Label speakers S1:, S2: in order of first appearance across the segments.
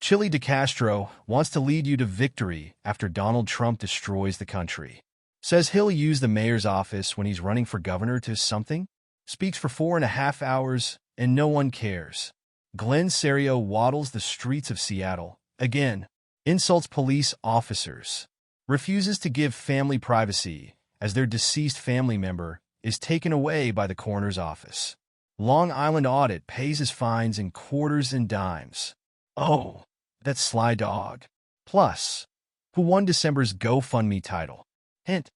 S1: Chille DeCastro wants to lead you to victory after Donald Trump destroys the country. Says he'll use the mayor's office when he's running for governor to something. Speaks for 4.5 hours and no one cares. Cerio waddles the streets of Seattle. Again, insults police officers. Refuses to give family privacy as their deceased family member is taken away by the coroner's office. Long Island Audit pays his fines in quarters and dimes. Oh, that sly dog. Plus, who won December's GoFundMe title? Hint,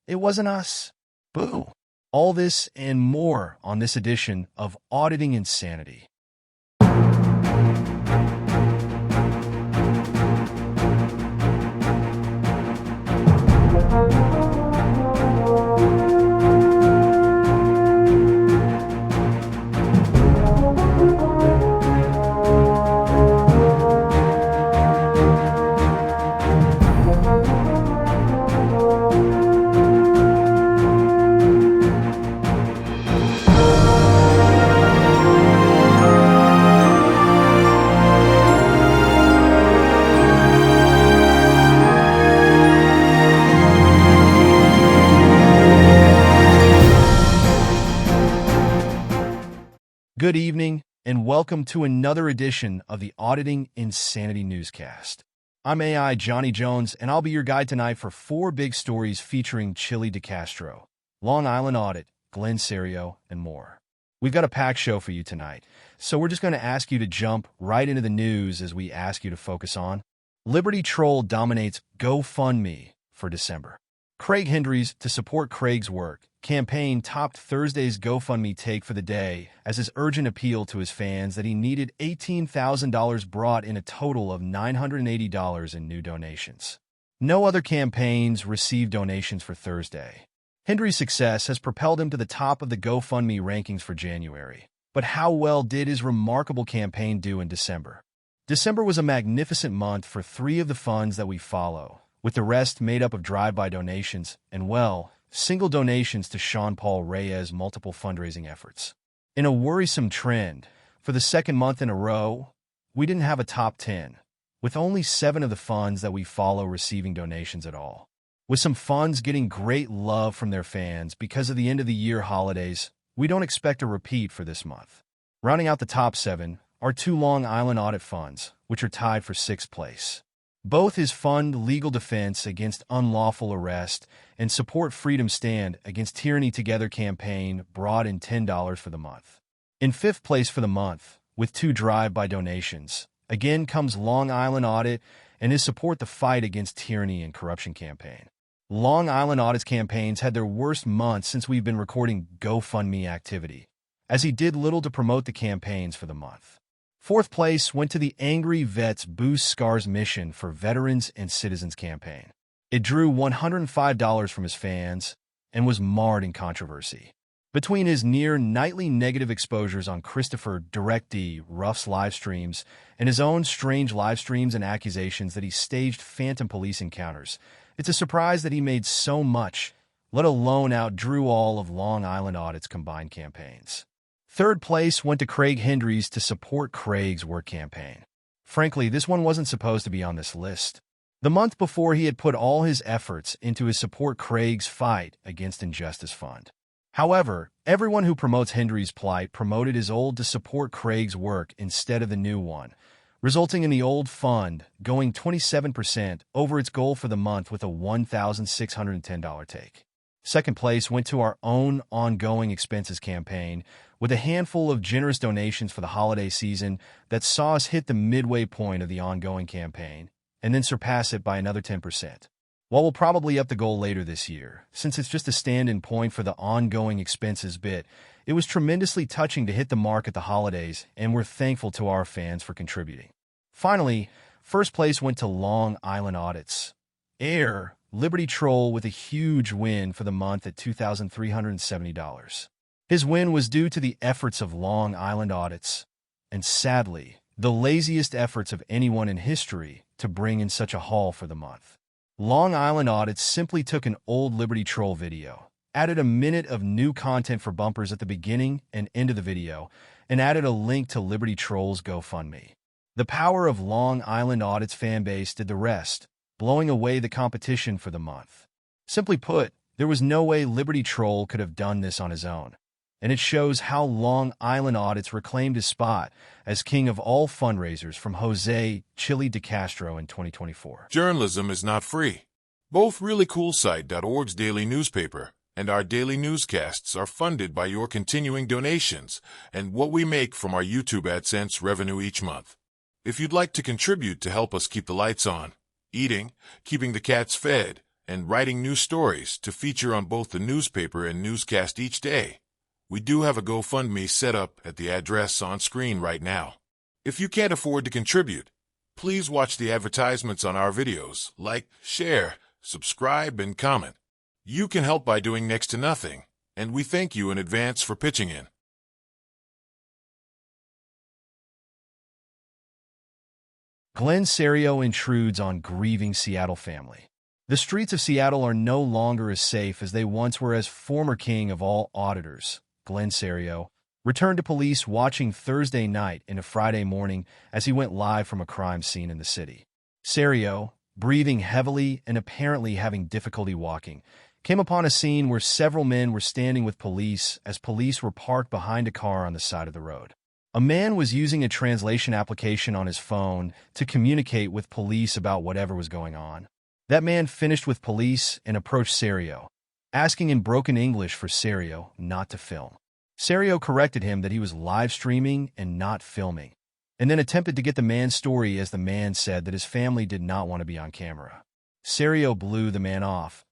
S1: it wasn't us. Boo. All this and more on this edition of Auditing Insanity. Good evening, and welcome to another edition of the Auditing Insanity Newscast. I'm AI Johnny Jones, and I'll be your guide tonight for 4 big stories featuring Chille DeCastro, Long Island Audit, Cerio, and more. We've got a packed show for you tonight, so we're just going to ask you to jump right into the news as we ask you to focus on Liberty Troll dominates GoFundMe for December. Craig Hendry's To Support Craig's Work campaign topped Thursday's GoFundMe take for the day as his urgent appeal to his fans that he needed $18,000 brought in a total of $980 in new donations. No other campaigns received donations for Thursday. Hendry's success has propelled him to the top of the GoFundMe rankings for January. But how well did his remarkable campaign do in December? December was a magnificent month for 3 of the funds that we follow, with the rest made up of drive-by donations and, well, single donations to Sean Paul Reyes' multiple fundraising efforts. In a worrisome trend, for the second month in a row, we didn't have a top 10, with only 7 of the funds that we follow receiving donations at all. With some funds getting great love from their fans because of the end-of-the-year holidays, we don't expect a repeat for this month. Rounding out the top 7 are 2 Long Island Audit funds, which are tied for 6th place. Both his Fund Legal Defense Against Unlawful Arrest and Support Freedom Stand Against Tyranny Together campaign brought in $10 for the month. In 5th place for the month, with 2 drive-by donations, again comes Long Island Audit and his Support the Fight Against Tyranny and Corruption campaign. Long Island Audit's campaigns had their worst month since we've been recording GoFundMe activity, as he did little to promote the campaigns for the month. 4th place went to the Angry Vets Boost Scars Mission for Veterans and Citizens campaign. It drew $105 from his fans and was marred in controversy. Between his near-nightly negative exposures on Christopher Direct D. Ruff's live streams and his own strange live streams and accusations that he staged phantom police encounters, it's a surprise that he made so much, let alone outdrew all of Long Island Audit's combined campaigns. 3rd place went to Craig Hendry's To Support Craig's Work campaign. Frankly, this one wasn't supposed to be on this list. The month before, he had put all his efforts into his Support Craig's Fight Against Injustice fund. However, everyone who promotes Hendry's plight promoted his old To Support Craig's Work instead of the new one, resulting in the old fund going 27% over its goal for the month with a $1,610 take. 2nd place went to our own Ongoing Expenses campaign, with a handful of generous donations for the holiday season that saw us hit the midway point of the ongoing campaign, and then surpass it by another 10%. While we'll probably up the goal later this year, since it's just a stand-in point for the Ongoing Expenses bit, it was tremendously touching to hit the mark at the holidays, and we're thankful to our fans for contributing. Finally, 1st place went to Long Island Audit's Liberty Troll with a huge win for the month at $2,370. His win was due to the efforts of Long Island Audits, and sadly, the laziest efforts of anyone in history to bring in such a haul for the month. Long Island Audits simply took an old Liberty Troll video, added a minute of new content for bumpers at the beginning and end of the video, and added a link to Liberty Troll's GoFundMe. The power of Long Island Audit's fan base did the rest, blowing away the competition for the month. Simply put, there was no way Liberty Troll could have done this on his own, and it shows how Long Island Audit's reclaimed his spot as king of all fundraisers from Jose Chille DeCastro in 2024.
S2: Journalism is not free. Both ReallyCoolSite.org's daily newspaper and our daily newscasts are funded by your continuing donations and what we make from our YouTube AdSense revenue each month. If you'd like to contribute to help us keep the lights on, eating, keeping the cats fed, and writing new stories to feature on both the newspaper and newscast each day, we do have a GoFundMe set up at the address on screen right now. If you can't afford to contribute, please watch the advertisements on our videos, like, share, subscribe, and comment. You can help by doing next to nothing, and we thank you in advance for pitching in.
S1: Glenn Cerio intrudes on grieving Seattle family. The streets of Seattle are no longer as safe as they once were as former king of all auditors, Glenn Cerio, returned to police watching Thursday night into Friday morning as he went live from a crime scene in the city. Cerio, breathing heavily and apparently having difficulty walking, came upon a scene where several men were standing with police as police were parked behind a car on the side of the road. A man was using a translation application on his phone to communicate with police about whatever was going on. That man finished with police and approached Cerio, asking in broken English for Cerio not to film. Cerio corrected him that he was live streaming and not filming, and then attempted to get the man's story as the man said that his family did not want to be on camera. Cerio blew the man off,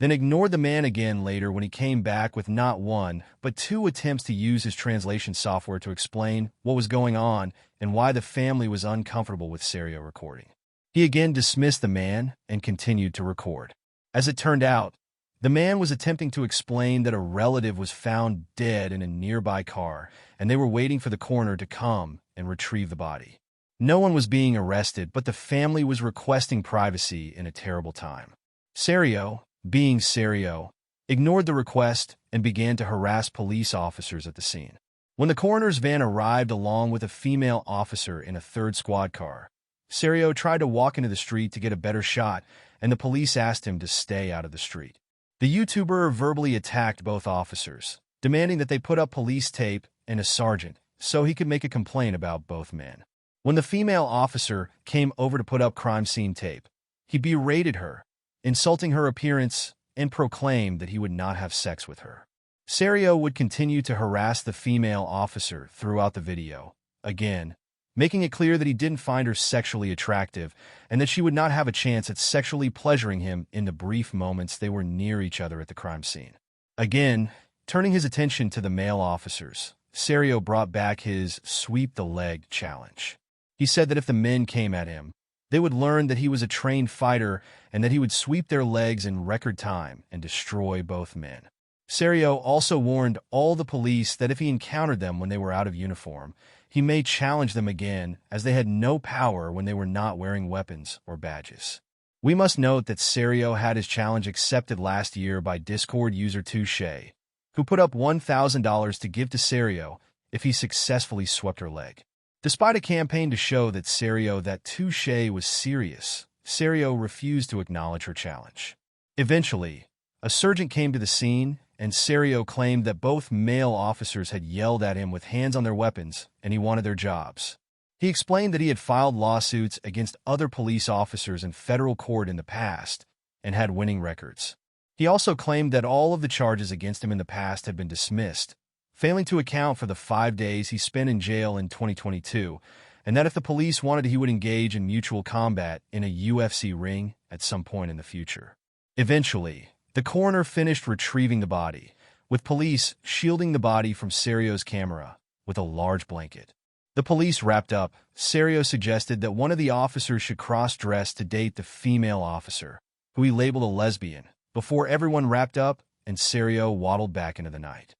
S1: then ignored the man again later when he came back with not one, but two attempts to use his translation software to explain what was going on and why the family was uncomfortable with Cerio recording. He again dismissed the man and continued to record. As it turned out, the man was attempting to explain that a relative was found dead in a nearby car, and they were waiting for the coroner to come and retrieve the body. No one was being arrested, but the family was requesting privacy in a terrible time. Cerio, being Cerio, ignored the request and began to harass police officers at the scene. When the coroner's van arrived along with a female officer in a third squad car, Cerio tried to walk into the street to get a better shot, and the police asked him to stay out of the street. The YouTuber verbally attacked both officers, demanding that they put up police tape and a sergeant so he could make a complaint about both men. When the female officer came over to put up crime scene tape, he berated her, insulting her appearance, and proclaimed that he would not have sex with her. Cerio would continue to harass the female officer throughout the video, again, making it clear that he didn't find her sexually attractive and that she would not have a chance at sexually pleasuring him in the brief moments they were near each other at the crime scene. Again, turning his attention to the male officers, Cerio brought back his sweep the leg challenge. He said that if the men came at him, they would learn that he was a trained fighter and that he would sweep their legs in record time and destroy both men. Cerio also warned all the police that if he encountered them when they were out of uniform, he may challenge them again as they had no power when they were not wearing weapons or badges. We must note that Cerio had his challenge accepted last year by Discord user Touche, who put up $1,000 to give to Cerio if he successfully swept her leg. Despite a campaign to show that Touche was serious, Cerio refused to acknowledge her challenge. Eventually, a sergeant came to the scene, and Cerio claimed that both male officers had yelled at him with hands on their weapons and he wanted their jobs. He explained that he had filed lawsuits against other police officers in federal court in the past and had winning records. He also claimed that all of the charges against him in the past had been dismissed, failing to account for the 5 days he spent in jail in 2022, and that if the police wanted, he would engage in mutual combat in a UFC ring at some point in the future. Eventually, the coroner finished retrieving the body, with police shielding the body from Cerio's camera with a large blanket. The police wrapped up. Cerio suggested that one of the officers should cross-dress to date the female officer, who he labeled a lesbian, before everyone wrapped up and Cerio waddled back into the night.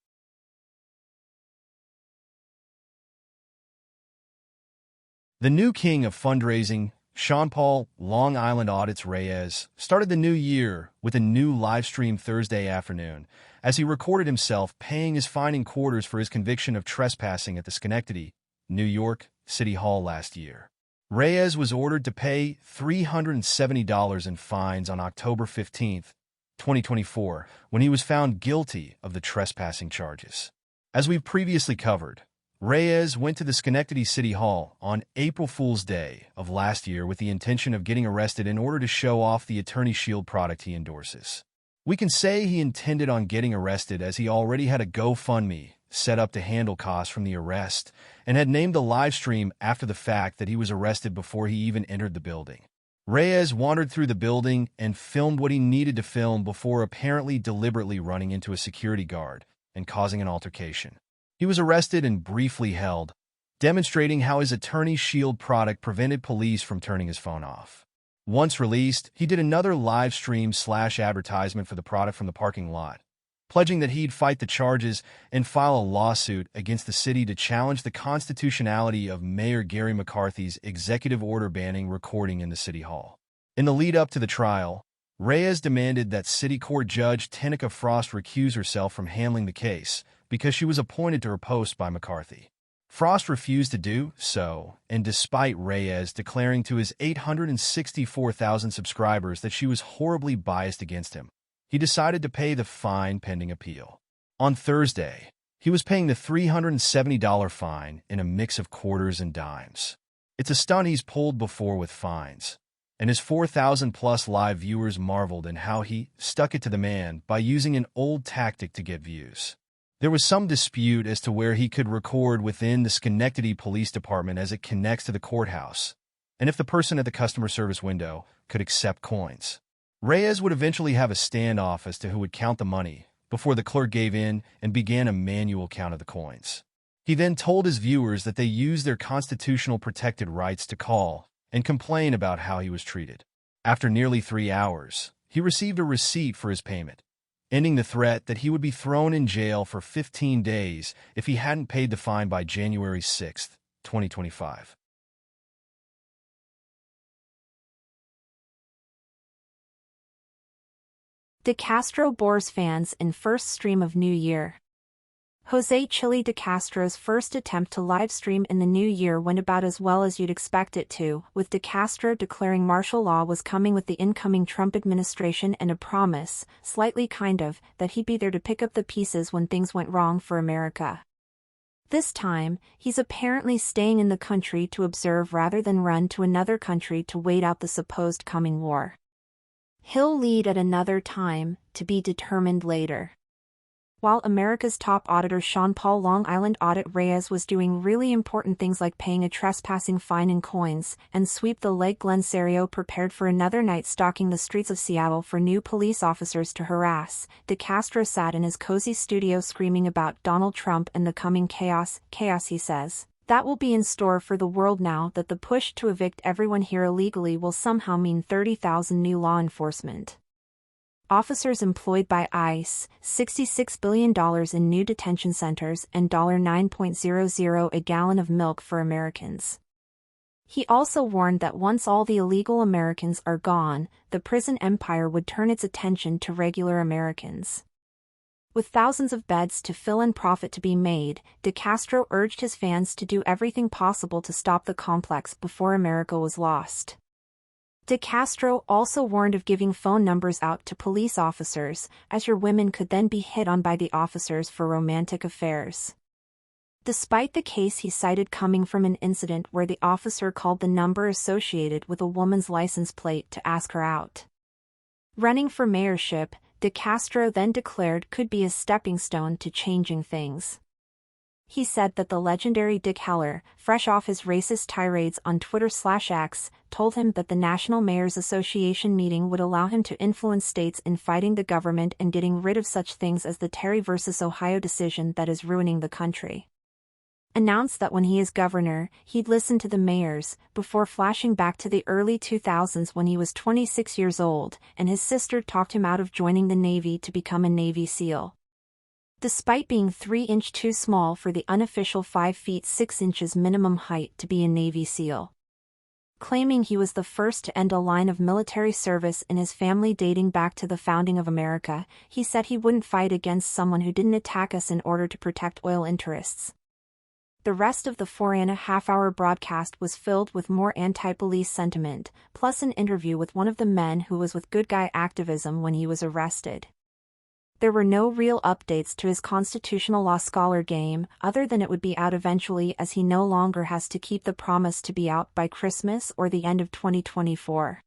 S1: The new king of fundraising, Sean Paul, Long Island Audit's Reyes, started the new year with a new live stream Thursday afternoon as he recorded himself paying his fine in quarters for his conviction of trespassing at the Schenectady, New York, City Hall last year. Reyes was ordered to pay $370 in fines on October 15, 2024, when he was found guilty of the trespassing charges. As we've previously covered, Reyes went to the Schenectady City Hall on April Fool's Day of last year with the intention of getting arrested in order to show off the Attorney Shield product he endorses. We can say he intended on getting arrested as he already had a GoFundMe set up to handle costs from the arrest and had named the live stream after the fact that he was arrested before he even entered the building. Reyes wandered through the building and filmed what he needed to film before apparently deliberately running into a security guard and causing an altercation. He was arrested and briefly held, demonstrating how his Attorney Shield product prevented police from turning his phone off. Once released, he did another live stream/advertisement for the product from the parking lot, pledging that he'd fight the charges and file a lawsuit against the city to challenge the constitutionality of Mayor Gary McCarthy's executive order banning recording in the City Hall. In the lead-up to the trial, Reyes demanded that City Court Judge Tenica Frost recuse herself from handling the case because she was appointed to her post by McCarthy. Frost refused to do so, and despite Reyes declaring to his 864,000 subscribers that she was horribly biased against him, he decided to pay the fine pending appeal. On Thursday, he was paying the $370 fine in a mix of quarters and dimes. It's a stunt he's pulled before with fines, and his 4,000-plus live viewers marveled in how he stuck it to the man by using an old tactic to get views. There was some dispute as to where he could record within the Schenectady Police Department as it connects to the courthouse, and if the person at the customer service window could accept coins. Reyes would eventually have a standoff as to who would count the money before the clerk gave in and began a manual count of the coins. He then told his viewers that they used their constitutional protected rights to call and complain about how he was treated. After nearly 3 hours, he received a receipt for his payment, ending the threat that he would be thrown in jail for 15 days if he hadn't paid the fine by January 6, 2025.
S3: DeCastro bores fans in first stream of New Year. Jose Chille DeCastro's first attempt to live stream in the new year went about as well as you'd expect it to, with DeCastro declaring martial law was coming with the incoming Trump administration and a promise, slightly kind of, that he'd be there to pick up the pieces when things went wrong for America. This time, he's apparently staying in the country to observe rather than run to another country to wait out the supposed coming war. He'll lead at another time, to be determined later. While America's top auditor Sean Paul Long Island Audit Reyes was doing really important things like paying a trespassing fine in coins and sweep the leg, Glenn Cerio prepared for another night stalking the streets of Seattle for new police officers to harass. DeCastro sat in his cozy studio screaming about Donald Trump and the coming chaos, he says. That will be in store for the world now that the push to evict everyone here illegally will somehow mean 30,000 new law enforcement officers employed by ICE, $66 billion in new detention centers, and $9.00 a gallon of milk for Americans. He also warned that once all the illegal Americans are gone, the prison empire would turn its attention to regular Americans. With thousands of beds to fill and profit to be made, DeCastro urged his fans to do everything possible to stop the complex before America was lost. DeCastro also warned of giving phone numbers out to police officers, as your women could then be hit on by the officers for romantic affairs. Despite the case he cited coming from an incident where the officer called the number associated with a woman's license plate to ask her out. Running for mayorship, DeCastro then declared could be a stepping stone to changing things. He said that the legendary Dick Heller, fresh off his racist tirades on Twitter/X, told him that the National Mayors Association meeting would allow him to influence states in fighting the government and getting rid of such things as the Terry versus Ohio decision that is ruining the country. Announced that when he is governor, he'd listen to the mayors, before flashing back to the early 2000s when he was 26 years old, and his sister talked him out of joining the Navy to become a Navy SEAL. Despite being 3 inches too small for the unofficial 5 feet 6 inches minimum height to be a Navy SEAL. Claiming he was the first to end a line of military service in his family dating back to the founding of America, he said he wouldn't fight against someone who didn't attack us in order to protect oil interests. The rest of the 4.5-hour broadcast was filled with more anti-police sentiment, plus an interview with one of the men who was with good guy activism when he was arrested. There were no real updates to his constitutional law scholar game, other than it would be out eventually as he no longer has to keep the promise to be out by Christmas or the end of 2024.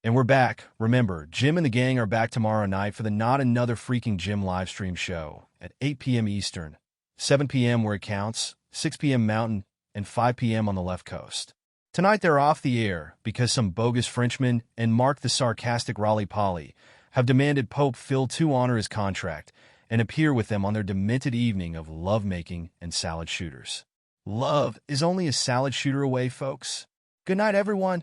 S1: And we're back. Remember, Jim and the gang are back tomorrow night for the Not Another Freaking Jim livestream show at 8 p.m. Eastern, 7 p.m. where it counts, 6 p.m. Mountain, and 5 p.m. on the left coast. Tonight they're off the air because some bogus Frenchman and Mark the sarcastic Raleigh Polly have demanded Pope Phil to honor his contract and appear with them on their demented evening of love-making and salad shooters. Love is only a salad shooter away, folks. Good night, everyone.